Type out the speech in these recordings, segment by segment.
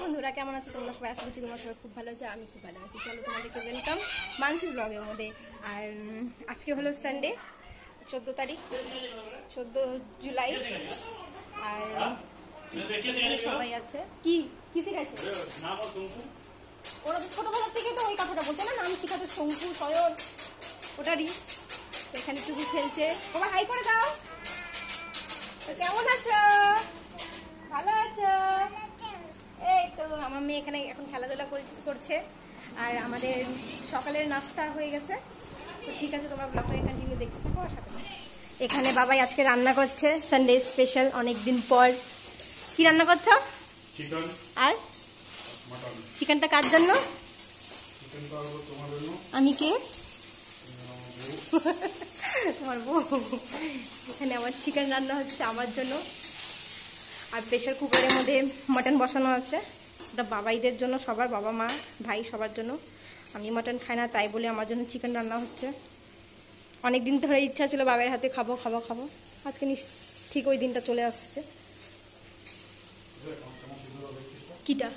বন্ধুরা, কেমন আছো তোমরা সবাই? আশা করছি তোমরা সবাই খুব ভালো আছো। আমি খুব ভালো আছি। চলো তোমাদেরকে ওয়েলকাম মানসির ব্লগের মধ্যে। আর আজকে হলো সানডে, 14 তারিখ, 14 জুলাই। আর সবাই আছে। কি কি শিখাইছে ওরা? তো ছোটবেলার থেকে তো ওই কথাটা বলছে না, নাম শিখাতে শঙ্কু সয়ন ওটারই। এখানে টুকু খেলছে। ওরা হাই করে দাও। কেমন আছো? ভালো আছো? এই তো আমার মেয়ে এখানে এখন খেলাধুলা করছে। আর আমাদের সকালের নাস্তা হয়ে গেছে। তো ঠিক আছে, তোমরা ব্লগটাকে কন্টিনিউ দেখতে থাকো আর সাথে। এখানে বাবাই আজকে রান্না করছে, সানডে স্পেশাল, অনেকদিন পর। কি রান্না করছো? চিকেন আর মাটন। চিকেনটা কার জন্য? চিকেনটা হলো তোমার জন্য। আমি কে? তোমার বউ। এখানে আমার চিকেন রান্না হচ্ছে আমার জন্য। আর প্রেশার কুকারের মধ্যে মাটন বসানো আছে। এটা বাবাইদের জন্য, সবার বাবা মা ভাই সবার জন্য। আমি মাটন খাই না, তাই বলে আমার জন্য চিকেন রান্না হচ্ছে। অনেক দিন ধরে ইচ্ছা ছিল বাবার হাতে খাবো খাবো খাবো। আজকে ঠিক ওই দিনটা চলে আসছে। কিটা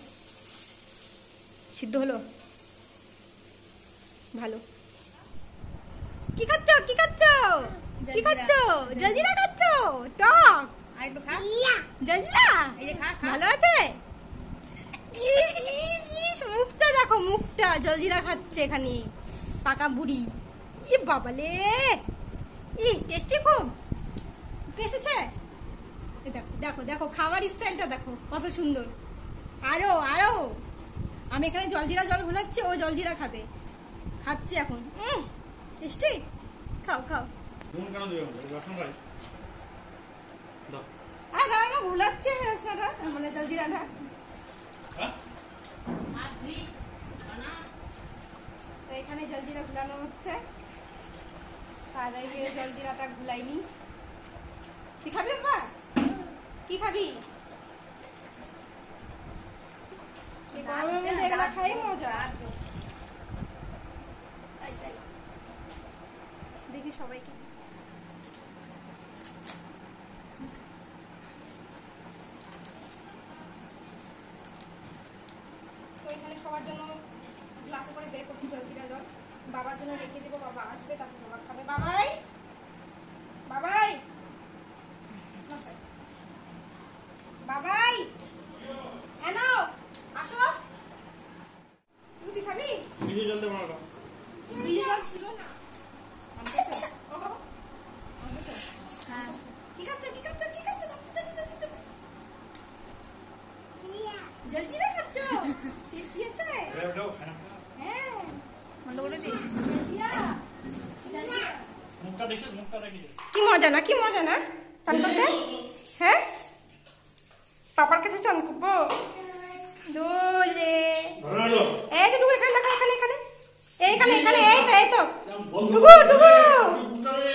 সিদ্ধ হলো? ভালো। কি খাচ্ছ? কি খাচ্ছ? কি খাচ্ছ? জলজিরা খাচ্ছ? টক জলজিরা ভালো আছে? মুখটা দেখো, মুখটা জলজিরা খাচ্ছে এখানে পাকা বুড়ি। ই বাবালে, ই টেস্টি, খুব টেস্ট আছে। দেখো দেখো দেখো, খাবার স্টাইলটা দেখো কত সুন্দর। আরো আরো আমি এখানে জলজিরা জল ভুলাচ্ছি, ও জলজিরা খাবে। খাচ্ছে এখন। টেস্টি। খাও খাও। নুন কেন দিবে? রসুন ভাই দাও। আর দাঁড়া, ভুলাচ্ছে রসনাটা, মানে জলজিরাটা। হ্যাঁ, তো এখানে জলজিরা ঘুলানো হচ্ছে। তার আগে জলজিরাটা ঘুলাইনি। কি খাবি বাবা? কি খাবি? গরমের মধ্যে এগুলা খাই মজা। দেখি সবাইকে। তো এখানে সবার জন্য গ্লাসে করে বের করছি জলজিরা জল। বাবার জন্য রেখে দেবো, বাবা আসবে তারপর বাবা খাবে। বাবাই বাবাই বাবাই এনো আসো। তুই খাবি? নিজে জলতে বানাও। ভিজে জল ছিল না। কি খাচ্ছ? কি খাচ্ছ? কি খাচ্ছ? জলজিরা খাচ্ছ? টেস্টি আছে? দাও খানা। হ্যাঁ, বন্ধ করে দিই। মুখটা দেখিস, মুখটা দেখিস। কি মজা না, কি মজা না চান করতে? হ্যাঁ, পাপার কাছে চান করবো। দোলে ধরো এই তো, এখানে দেখো, এখানে এখানে এইখানে এখানে, এই তো এই তো বন্ধু টুকু টুকু, মুখটারে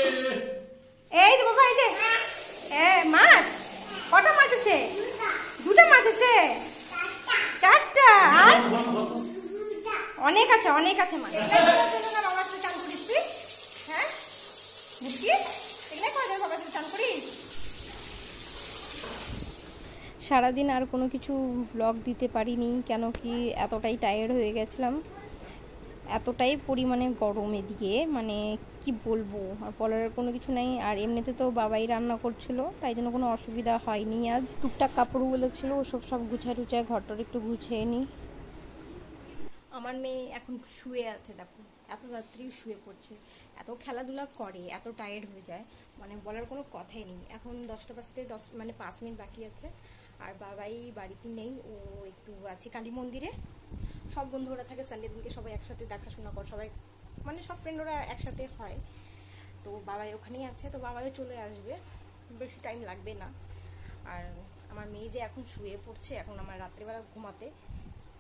এই তো বাবা, এই যে মাছ। কটা মাছ আছে? দুটো মাছ আছে? চারটা? আর অনেক আছে, অনেক আছে মাছ। বাবার সাথে চান করিস তুই? হ্যাঁ বুঝছি, এখানে কয়জন বাবার সাথে চান করিস? সারাদিন আর কোনো কিছু ব্লগ দিতে পারিনি, কেন কি এতটাই টায়ার্ড হয়ে গেছিলাম। এতটাই পরিমাণে গরম এদিকে, মানে কি বলবো, আর বলার কোনো কিছু নেই। আর এমনিতে তো বাবাই রান্না করছিল, তাই জন্য কোনো অসুবিধা হয়নি। আজ টুকটাক কাপড়গুলো ছিল, ওসব সব গুছায় টুছায় ঘরটার একটু গুছিয়ে নিই। আমার মেয়ে এখন শুয়ে আছে, দেখো এত রাত্রি শুয়ে পড়ছে। এত খেলাধুলা করে, এত টায়ার্ড হয়ে যায়, মানে বলার কোনো কথাই নেই। এখন 10টা বাজতে 5 মিনিট বাকি আছে। আর বাবাই বাড়িতে নেই, ও একটু আছে কালী মন্দিরে। সব বন্ধুরা থাকে সানডে দিনকে, সবাই একসাথে দেখাশোনা করে, সবাই মানে সব ফ্রেন্ডরা একসাথে হয়। তো বাবাই ওখানেই আছে, তো বাবাইও চলে আসবে, বেশি টাইম লাগবে না। আর আমার মেয়ে যে এখন শুয়ে পড়ছে, এখন আমার রাত্রিবেলা ঘুমাতে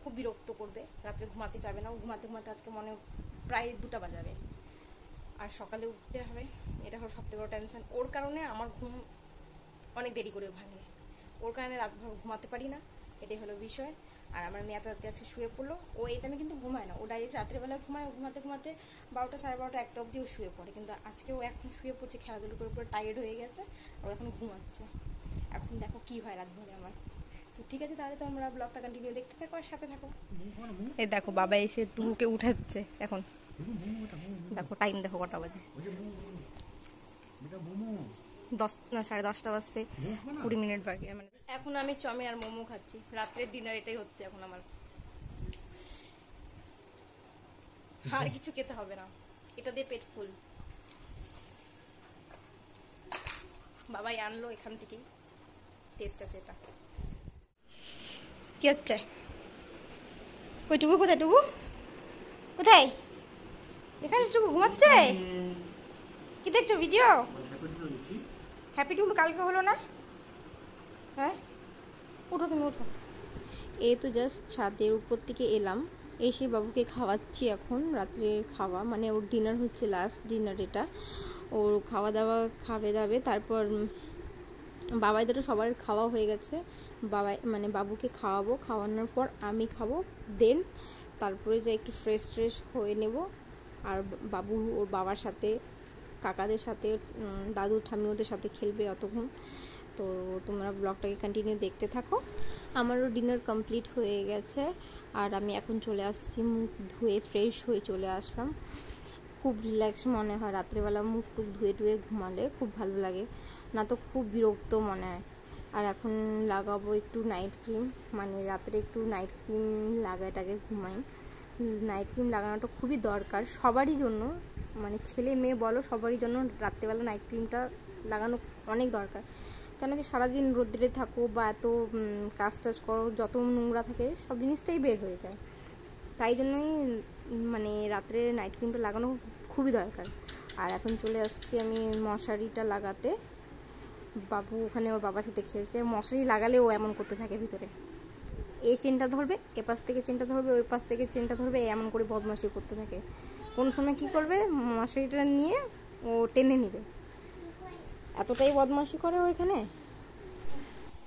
খুব বিরক্ত করবে, রাত্রে ঘুমাতে যাবে না। ও ঘুমাতে ঘুমাতে আজকে মনে প্রায় 2টা বাজাবে। আর সকালে উঠতে হবে, এটা হলো সবথেকে বড় টেনশন। ওর কারণে আমার ঘুম অনেক দেরি করে ভাঙে, ওর কারণে রাতভর ঘুমাতে পারি না, এটাই হলো বিষয়। আর আমার মেয়ে রাতে আজকে শুয়ে পড়লো, ও এই টাইমে কিন্তু ঘুমায় না, ও ডাইরেক্ট রাত্রেবেলা ঘুমায়। ঘুমাতে ঘুমাতে 12টা সাড়ে 12টা 1টা অবধিও শুয়ে পড়ে, কিন্তু আজকে ও এখন শুয়ে পড়ছে, খেলাধুলো করে পুরো টায়ার্ড হয়ে গেছে, ও এখন ঘুমাচ্ছে। এখন দেখো কি হয় রাত ভরে আমার। তো তো ঠিক আছে, তাহলে তোমরা ব্লগটা কন্টিনিউ দেখতে থাকো আর সাথে থাকো। এই দেখো বাবা এসে টুকুকে উঠাচ্ছে এখন। দেখো টাইম দেখো কটা বাজে, 10:30 বাজতে 20 মিনিট বাকি। মানে এখন আমি চাউমিন আর মোমো খাচ্ছি, রাত্রের ডিনার এটাই হচ্ছে এখন আমার। আর কিছু খেতে হবে না, এটা দিয়ে পেট ফুল। বাবাই আনলো এখান থেকেই, টেস্ট আছে এটা। কি হচ্ছে? ওই টুকু কোথায়? টুকু কোথায়? এখানে টুকু ঘুমাচ্ছে। কি দেখছো ভিডিও? হ্যাপি টুকু কালকে হলো না? হ্যাঁ, উঠো তুমি উঠো। এই তো জাস্ট ছাদের উপর থেকে এলাম, এসে বাবুকে খাওয়াচ্ছি এখন রাত্রের খাওয়া, মানে ওর ডিনার হচ্ছে, লাস্ট ডিনার এটা। ওর খাওয়া দাওয়া খাবে দাবে, তারপর বাবাইদেরও সবার খাওয়া হয়ে গেছে। বাবাই মানে বাবুকে খাওয়াবো, খাওয়ানোর পর আমি খাবো, দেন তারপরে যাই একটু ফ্রেশ ট্রেশ হয়ে নেব। আর বাবু ওর বাবার সাথে, কাকাদের সাথে, দাদু ঠাম্মি সাথে খেলবে অতক্ষণ। তো তোমরা ব্লগটাকে কন্টিনিউ দেখতে থাকো। আমারও ডিনার কমপ্লিট হয়ে গেছে আর আমি এখন চলে আসছি, মুখ ধুয়ে ফ্রেশ হয়ে চলে আসলাম। খুব রিল্যাক্স মনে হয় রাত্রেবেলা মুখ টুক ধুয়ে টুয়ে ঘুমালে, খুব ভালো লাগে, না তো খুব বিরক্ত মনে হয়। আর এখন লাগাবো একটু নাইট ক্রিম, মানে রাত্রে একটু নাইট ক্রিম লাগাটাকে ঘুমাই। নাইট ক্রিম লাগানোটা খুবই দরকার সবারই জন্য, মানে ছেলে মেয়ে বলো সবারই জন্য রাত্রেবেলা নাইট ক্রিমটা লাগানো অনেক দরকার। কেন কি সারাদিন রোদ্রে থাকো বা এত কাজ টাজ করো, যত নোংরা থাকে সব জিনিসটাই বের হয়ে যায়, তাই জন্যই মানে রাত্রে নাইট ক্রিমটা লাগানো খুবই দরকার। আর এখন চলে আসছি আমি মশারিটা লাগাতে। বাবু ওখানে ওর বাবার সাথে খেলছে, মশারি লাগালে ও এমন করতে থাকে ভিতরে, এই চেনটা ধরবে, এ পাশ থেকে চেনটা ধরবে, ওই পাশ থেকে চেনটা ধরবে, এমন করে বদমাশি করতে থাকে। কোন সময় কি করবে, মশারিটা নিয়ে ও টেনে নেবে, এতটাই বদমাশি করে ও এখানে।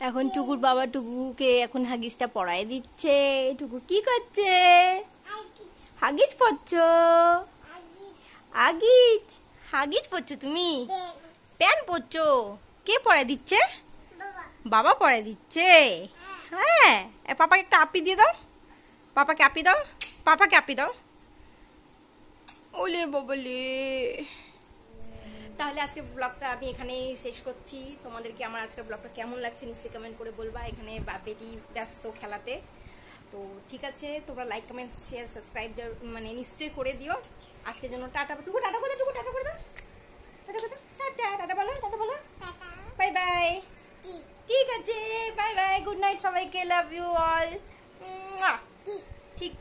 এখন টুকুর বাবা টুকুকে এখন হাগিসটা পরায় দিচ্ছে। টুকু কি করছে? হাগিজ পরছো? হাগিজ হাগিজ পরছো তুমি? প্যান্ট পরছো? কে পরায় দিচ্ছে? বাবা পরায় দিচ্ছে। হ্যাঁ, পাপাকে একটা আপি দিয়ে দাও, পাপাকে আপি দাও, পাপাকে আপি দাও। ওলে ববলে। তাহলে আজকের ব্লগটা আমি এখানেই শেষ করছি। তোমাদেরকে আমার আজকের ব্লগটা কেমন লাগছে নিশ্চয়ই কমেন্ট করে বলবা। এখানে বেটি ব্যস্ত খেলাতে, তো ঠিক আছে, তোমরা লাইক কমেন্ট শেয়ার সাবস্ক্রাইব মানে নিশ্চয়ই করে দিও। আজকের জন্য টাটা। টুকু টাটা করে দাও, টুকু টাটা করে দাও, টাটা করে দাও, টাটা টাটা বলো, টাটা বলো, বাই বাই। ঠিক আছে, বাই বাই, গুড নাইট সবাইকে, লাভ ইউ অল। ঠিক।